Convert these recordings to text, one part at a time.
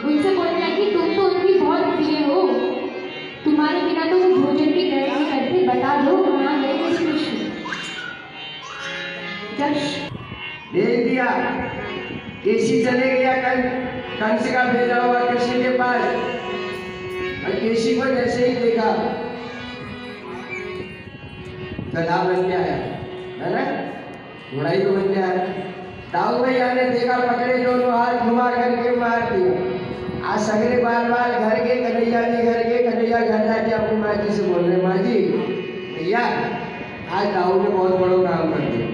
उनसे बोलने लगी, तुम तो उनकी बहुत प्रिय हो, तुम्हारे बिना तो वो भोजन भी ग्रहण नहीं करते, बता दो कहाँ गए श्री कृष्ण। जब भेज दिया, केसी चले गया कंस का भेजा हुआ कृष्ण के पास, और केसी को जैसे ही देखा गधा बन गया है ना, घोड़ा ही तो बन गया है। दाऊ भैया ने देखा, पकड़े दोनों हाथ घुमा करके मार दिया। आज सगरे बाल बाल घर के कन्हैया जी, घर के कन्हैया घर जाके अपनी माँ जी से बोल रहे, माँ जी भैया आज दाऊ ने बहुत बड़ा काम कर दिया।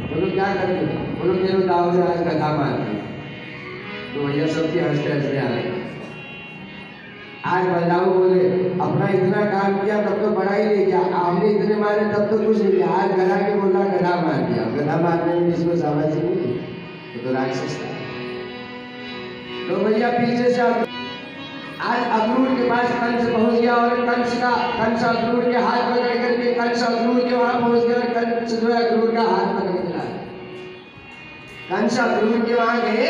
बोलो क्या कर दिया? बोलो तेरे दाऊ ने आज गधा मार दिया। तो भैया सबके हंसते हंसते आ रहे। आज बलदाऊ बोले, अपना इतना काम किया तब तो बड़ा ही ले गया, आपने इतने मारे तब तो कुछ नहीं किया, आज गधा के बोला गधा मार दिया। गधा मारने में इसको शाबाशी मिली, तो राक्षस था। तो भैया पीछे से आज अक्रूर के पास कंस पहुंच गया, और कंस अक्रूर के हाथ पकड़ करके, कंस अक्रूर के वहां पहुंच गया, और कंस जो है अक्रूर का हाथ पकड़ के ला रहे। कंस अक्रूर के वहां गए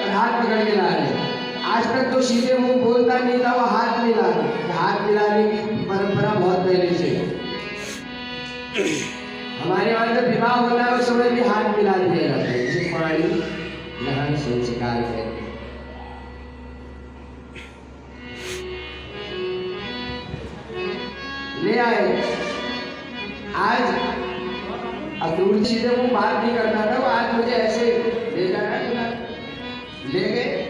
और हाथ पकड़ के ला रहे। आज तक तो सीधे मुंह बोलता नहीं था, वो हाथ मिला रहे। हाथ मिलाने की परंपरा बहुत पहले से हमारे वहां जब विवाह होता है उस समय भी हाथ मिला दिया जाता है, जिसे पानी ग्रहण संस्कार कहते हैं। ले आए। आज अक्रूर सीधे मुंह बात नहीं करता था, वो आज मुझे ऐसे ले जाना ले गए।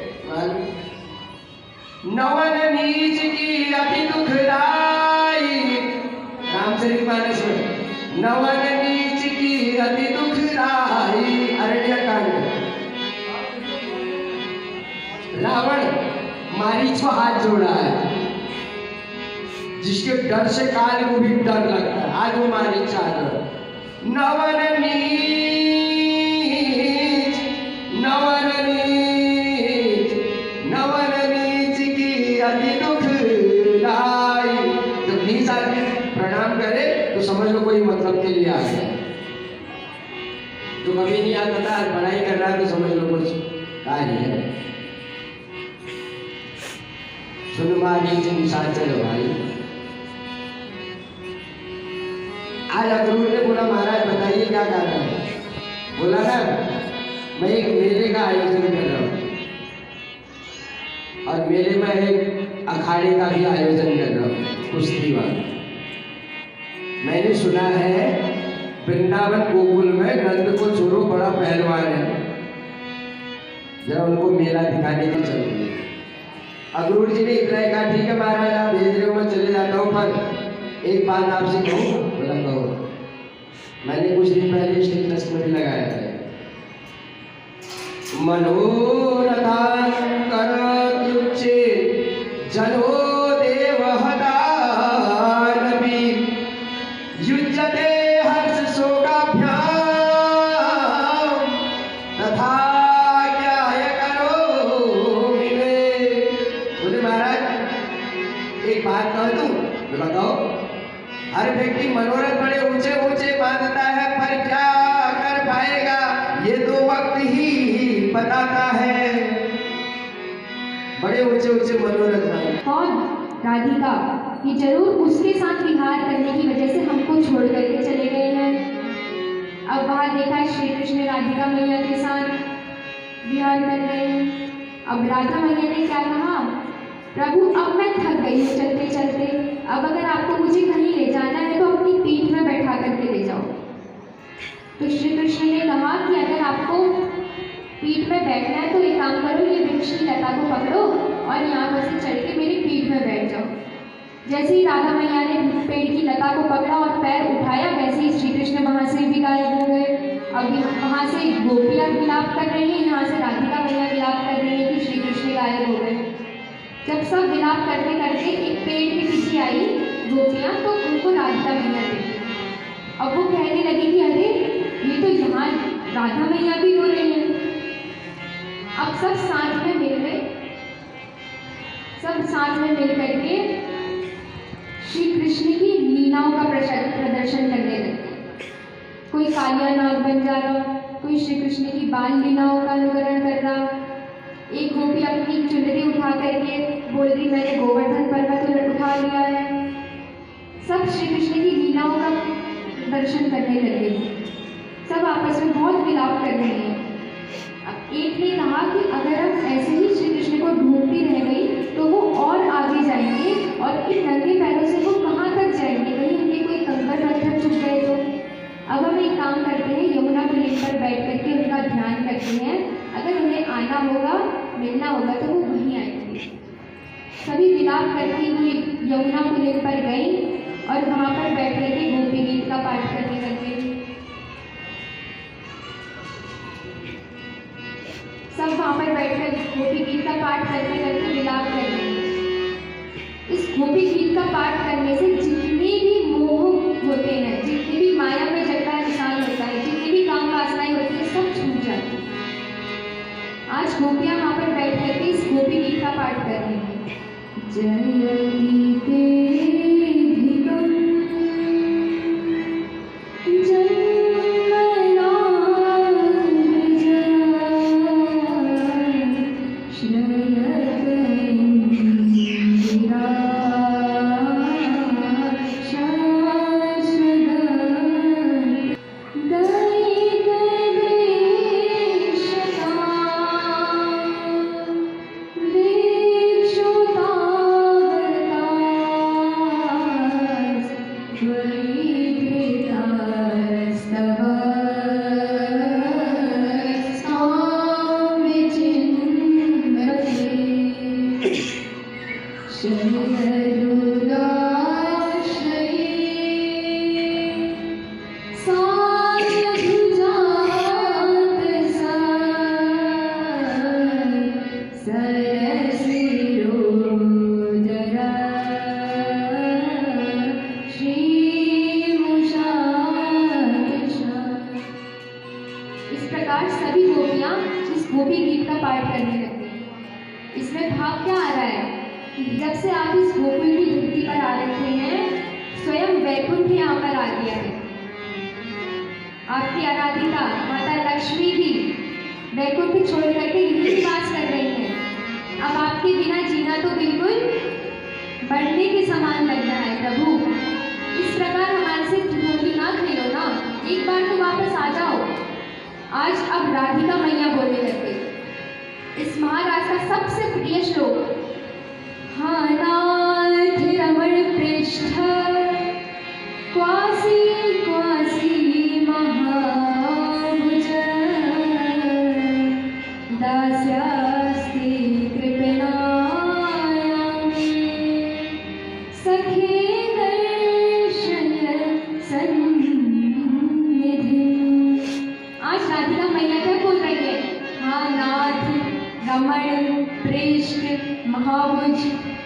नवन नीच की अति दुखदाई, रामचरितमानस में, नवन नीच की अति दुखदाई अरण्यकांड। रावण मारीच को हाथ जोड़ा है, जिसके डर से काल को भी डर लगता है। आज वो मारीच आ रहा। नवन नीच की अति दुखदाई। जब नीच आदमी प्रणाम करे तो समझ लो कोई मतलब के लिए आ गया। जो कभी नहीं आता था, पढ़ाई कर रहा है तो समझ लो कुछ कार्य है। सुन मारीच निशाचर भाई। आज अक्रूर ने बोला, महाराज बताइए क्या करना है? बोला ना, मैं एक मेले का आयोजन कर रहा हूँ, और मेले में एक अखाड़े का भी आयोजन कर रहा हूँ, कुश्ती वाला। मैंने सुना है वृंदावन गोकुल में नंद को छोड़ो बड़ा पहलवान है, जरा उनको मेला दिखाने की चल रही है। अक्रूर जी ने इतना ही कहा, ठीक है महाराज आप भेज रहे हो, मैं चले जाता हूँ, पर एक बात आपसे कहूँ। बोला कहो। मैंने कुछ दिन पहले स्टेटस में भी लगाया था, मनोरथान करत्युच्चे जनो देवहदानपि युज्यते हर्ष शोकाभ्याम तथा ज्ञाय करोमि मे। बोले महाराज एक बात कह दूं? बताओ। हर व्यक्ति मनोरथ बड़े ऊंचे ऊंचे बांधता है, पर क्या कर पाएगा ये तो वक्त ही बताता है। बड़े ऊंचे ऊंचे मनोरथ बांधे। कौन? राधिका। ये जरूर उसके साथ विहार करने की वजह से हमको छोड़ करके चले गए हैं। अब वहाँ देखा श्री कृष्ण राधिका मैया के साथ विहार कर रहे हैं। अब राधा मैया ने क्या कहा, प्रभु अब मैं थक गई हूँ चलते चलते, अब अगर आपको मुझे कहीं ले जाना है तो अपनी पीठ में बैठा करके ले जाओ। तो श्री कृष्ण ने कहा कि अगर आपको पीठ में बैठना है तो एक काम करो, ये वृक्ष की लता को पकड़ो और यहाँ पर से चढ़ के मेरी पीठ में बैठ जाओ। जैसे ही राधा मैया ने पेड़ की लता को पकड़ा और पैर उठाया, वैसे ही श्री कृष्ण वहाँ से भी गायब हो गए। अब वहाँ से गोपियाँ विलाप कर रही हैं, यहाँ से राधिका मैया विलाप कर रही है कि श्री कृष्ण गायब हो गए। जब सब विलाप करते करते एक पेड़ के पीछे आई गोपियाँ, तो उनको राधिका मैया देखी। अब वो कहने लगी कि अरे ये तो यहाँ राधा मैया भी हो रही हैं। अब सब साथ में मिल गए, सब साथ में मिल करके श्री कृष्ण की लीलाओं का प्रदर्शन करने लगे। कोई कालिया नाग बन जा रहा, कोई श्री कृष्ण की बाल लीलाओं का अनुकरण कर रहा। एक गोपी अपनी चुनरी उठा बोल रही मैंने गोवर्धन पर्वत उठा लिया है। सब श्री कृष्ण की लीलाओं का दर्शन करने लगे, सब आपस में बहुत विलाप कर रहे हैं। अब एक ने कहा कि अगर हम ऐसे ही श्री कृष्ण को ढूंढती रह गई तो वो और आगे जाएंगे और इन नंगे पैरों से वो कहाँ तक जाएंगे, कहीं उनके कोई कंकड़ पत्थर चुभ गए तो। अब हम एक काम करते हैं, यमुना पुलिन पर बैठ करके उनका ध्यान करते हैं, अगर उन्हें आना होगा मिलना होगा तो वो वहीं आएंगे। सभी विलाप करती हुई यमुना पुलिन पर गई और वहाँ पर बैठ करके गोपी गीत का पाठ करने लगे। सब वहाँ पर बैठकर गोपी गीत का पाठ करते करते विलाप कर रहे हैं। इस गोपी गीत का पाठ करने से जितने भी मोह होते हैं, जितने भी माया में जगता इंसान होता है, जितनी भी काम वासनाएं होती है, सब छूट जाती है। आज गोपियाँ वहाँ पर बैठ करके इस गोपी गीत का पाठ कर रही हैं। जयति सभी गोपियाँ इस गोपी गीत का पाठ करने लगती हैं। इसमें भाव क्या आ रहा है कि जब से आप इस गोकुल की धरती पर आ रखे हैं, स्वयं वैकुंठ यहाँ पर आ गया है। आपकी आराधिका माता लक्ष्मी भी वैकुंठ छोड़ करके यहीं निवास कर रही हैं। अब आपके बिना जीना तो बिल्कुल बढ़ने के समान लग रहा है प्रभु। इस प्रकार हमारे से होली ना खेलो ना, एक बार तो वापस आ जाओ। आज अब राधिका मैया बोलने लगे इस महाराज का सबसे प्रिय श्लोक, हाँ नाथ रमण पृष्ठ क्वासी क्वासी महाभुज दास्यास्ति कृपणायामि सखे दर्शन सन्निधि। आज राधिका मैया क्या बोल रही है, हाँ नाथ रमण पृष्ठ महाभुज।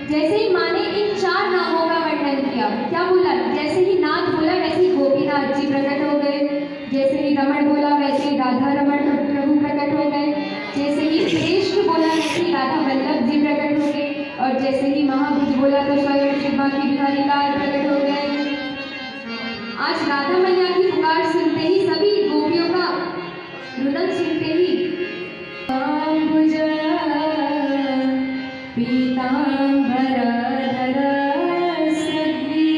जैसे ही माँ ने इन 4 नामों का वर्णन किया, क्या बोला, जैसे ही नाथ बोला वैसे ही गोपीनाथ जी प्रकट हो गए, जैसे ही रमण बोला वैसे ही राधा रमण प्रभु प्रकट हो गए, जैसे ही पृष्ठ बोला वैसे ही राधा वल्लभ जी प्रकट हो गए, और जैसे ही महाभुज बोला तो स्वयं शिवा की बिहारी लाल प्रकट हो गए। आज राधा मैया की पुकार सुनते ही, सभी गोपियों का रुदन सुनते ही पीतांबरधर सद्गी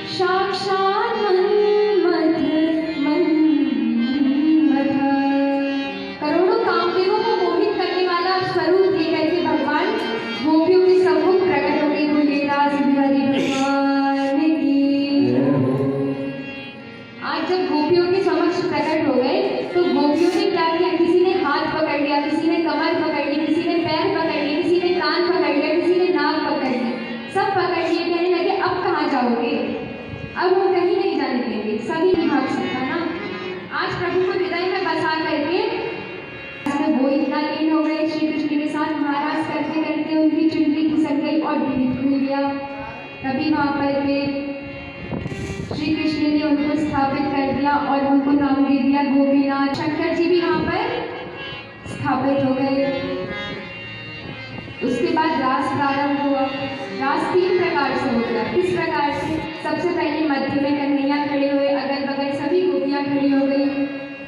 साक्षात् मन्मथ। करोड़ों कामदेवों को मोहित करने वाला स्वरूप लेकर के भगवान गोपियों के सम्मुख प्रकट हो गए। बोले रास बिहारी भगवान की। आज जब गोपियों के समक्ष प्रकट हो गए तो गोपियों ने क्या किया, किसी ने हाथ पकड़ लिया, किसी ने कमर पकड़ ली, किसी ने पैर पकड़ लिए, किसी ने कान पकड़ लिया, किसी ने नाक पकड़ ली, सब पकड़ लिए। कहने लगे अब कहाँ जाओगे, अब हम कहीं नहीं जाने देंगे, सभी नहीं भाग सकता ना। आज प्रभु को हृदय में बसा करके वो इतना लीन हो गए श्री कृष्ण के साथ, महाराज करते करते उनकी चुनरी खिसक गई और भेद खुल गया। तभी वहाँ पर के श्री कृष्ण ने उनको स्थापित कर दिया और उनको नाम दे दिया गोपीनाथ। शंकर जी भी वहाँ पर स्थापित हो गए। उसके बाद रास प्रारंभ हुआ। रास 3 प्रकार से होता है। किस प्रकार से, सबसे पहले मध्य में कन्हैया खड़े हुए, अगल बगल सभी गोपियाँ खड़ी हो गई।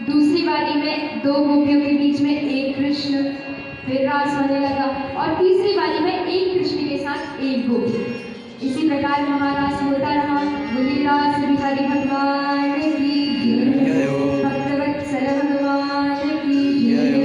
दूसरी बारी में 2 गोपियों के बीच में एक कृष्ण, फिर रास होने लगा, और तीसरी बारी में एक प्रकार महारास होता रहा। बुद्धिदास बिहारी भगवान की जय, भक्तवत्सल भगवान की जय।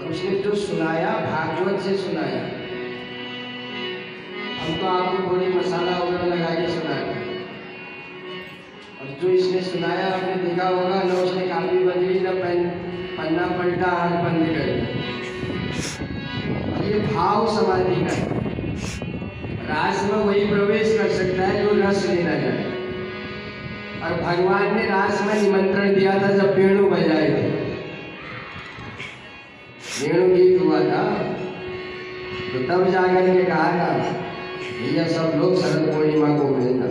उसने जो सुनाया भागवत से सुनाया। हम तो आपको थोड़ी मसाला वगैरह लगा के सुनाते हैं, और जो इसने सुनाया आपने देखा होगा, न उसने काफी बदली न पन्ना पलटा हाथ बंद कर दिया। और ये भाव समाधि का रास में वही प्रवेश कर सकता है जो रस लेना जाए। और भगवान ने रास में निमंत्रण दिया था जब वेणु बजाए थे, वेणु गीत हुआ था, तो तब जाकर के कहा था भैया सब लोग शरद पूर्णिमा को मिलना,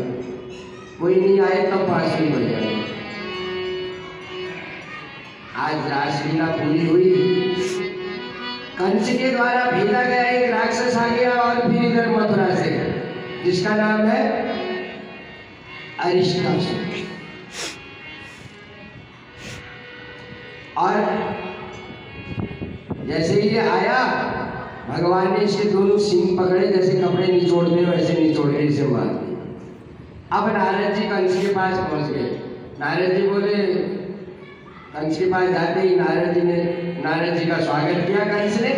कोई नहीं आए तब बांसुरी बजाए। आज रासलीला पूरी हुई, कंस के द्वारा भेजा गया एक राक्षस आ गया और फिर इधर मथुरा से, जिसका नाम है अरिष्टासुर। और जैसे ही ये आया, भगवान ने इसके दोनों सींग पकड़े, जैसे कपड़े निचोड़ते वैसे निचोड़ के इसे मार दिया। अब नारद जी कंस के पास पहुंच गए। नारद जी बोले, कंस के पास जाते ही नारद जी का स्वागत किया कंस ने।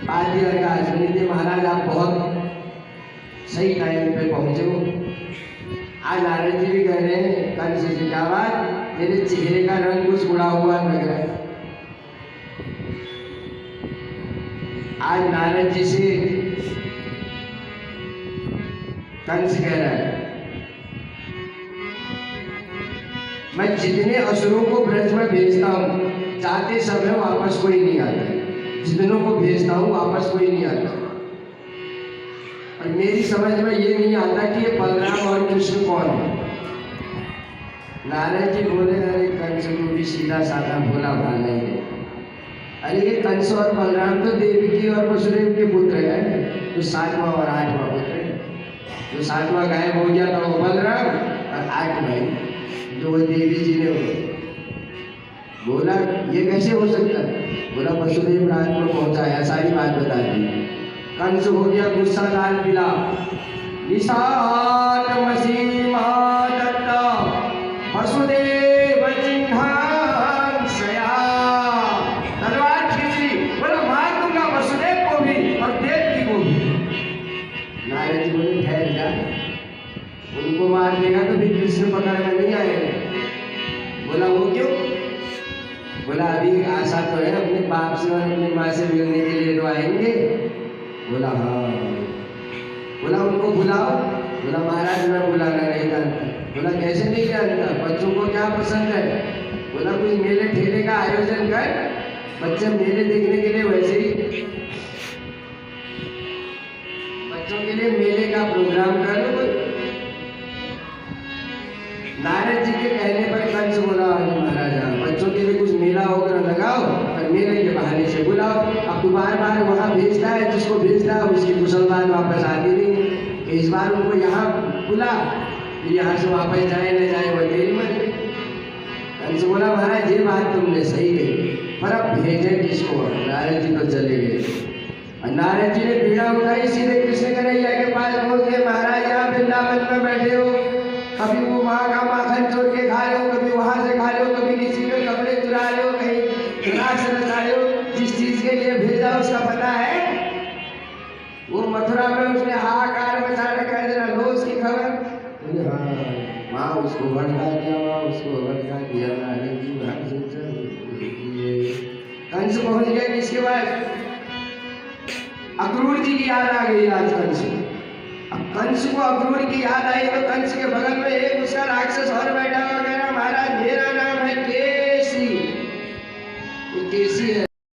आदि का सुनिए महाराज, आप बहुत सही टाइम पे पहुंचे हो। आज नारद जी भी कह रहे हैं कंस से क्या बात, तेरे चेहरे का रंग कुछ उड़ा हुआ लग रहा है। आज नारद जी से कंस कह रहा है मैं जितने असुरों को ब्रज में भेजता हूँ जाते समय वापस कोई नहीं आता, जितनों को भेजता हूँ वापस कोई नहीं आता। और मेरी समझ में ये नहीं आता कि ये बलराम और कृष्ण कौन है। नारद जी बोले अरे कंस को भी सीधा साधा भोला भाला ही है। अरे ये कंस और बलराम तो देवकी और वसुदेव के पुत्र हैं, तो 7वां और 8वां पुत्र है। जो 7वां गायब हो गया था वो बलराम, और 8 भाई जो वो देवी जी ने बोला ये कैसे हो सकता है। बोला वसुदेव राज में पहुंचाया, सारी बात बता दी। कंस हो गया गुस्सा लाल पीला, निशात मसीमा दत्ता वसुदेव जिह्वांसया, तलवार खींच ली, बोला मार दूंगा वसुदेव को भी और देवकी को भी। नारद जी बोले ठहर जा, उनको मार देगा तो फिर कृष्ण पकड़ में नहीं आएगा। बोला वो क्यों। बोला अभी आशा तो है अपने बाप से और अपनी माँ से मिलने के लिए तो आएंगे। बोला हाँ। बोला उनको बुलाओ। बोला महाराज मैं बुलाना नहीं जानता। बोला कैसे नहीं जानता, बच्चों को क्या पसंद है। बोला कुछ मेले ठेले का आयोजन कर, बच्चे मेले देखने के लिए वैसे ही बच्चों के लिए मेले का प्रोग्राम कर लो। नारद जी के कहने पर कंस बोला महाराज बच्चों के लिए कुछ मेला वगैरह लगाओ और मेले के बहाने से बुलाओ। अब तो बार बार वहाँ भेजता है, जिसको भेजता है उसकी कुशल बात वापस आती नहीं है। तो इस बार उनको यहाँ बुला, यहाँ से वापस जाए न जाए वो तेरी मर्जी। कंस बोला महाराज ये बात तुमने सही कही, पर अब भेजे किसको। नारद जी तो चले गए और नारद जी ने पीड़ा उठाई, सीधे कृष्ण कन्हैया के पास पहुंच गए। महाराज यहाँ वृंदावन में बैठे हो, कभी वो वहाँ का माखन चोर के खा रहे हो, कभी वहाँ से खा रहे हो, कभी किसी के कपड़े चुरा रहे हो, कहीं राख नचा रहे हो। जिस चीज के लिए भेजा उसका पता है। वो मथुरा में उसने हाहाकार मचा रखा है, जरा लो उसकी खबर। हाँ वहाँ उसको भड़का दिया, वहाँ उसको भड़का दिया। कंस पहुंच गए किसके पास, अक्रूर जी की याद आ गई आज कंस को। अब कंस को अक्रूर की याद आई तो कंस के बगल में एक उसका राक्षस और बैठा हुआ कह रहा महाराज मेरा नाम है केसी। केसी है।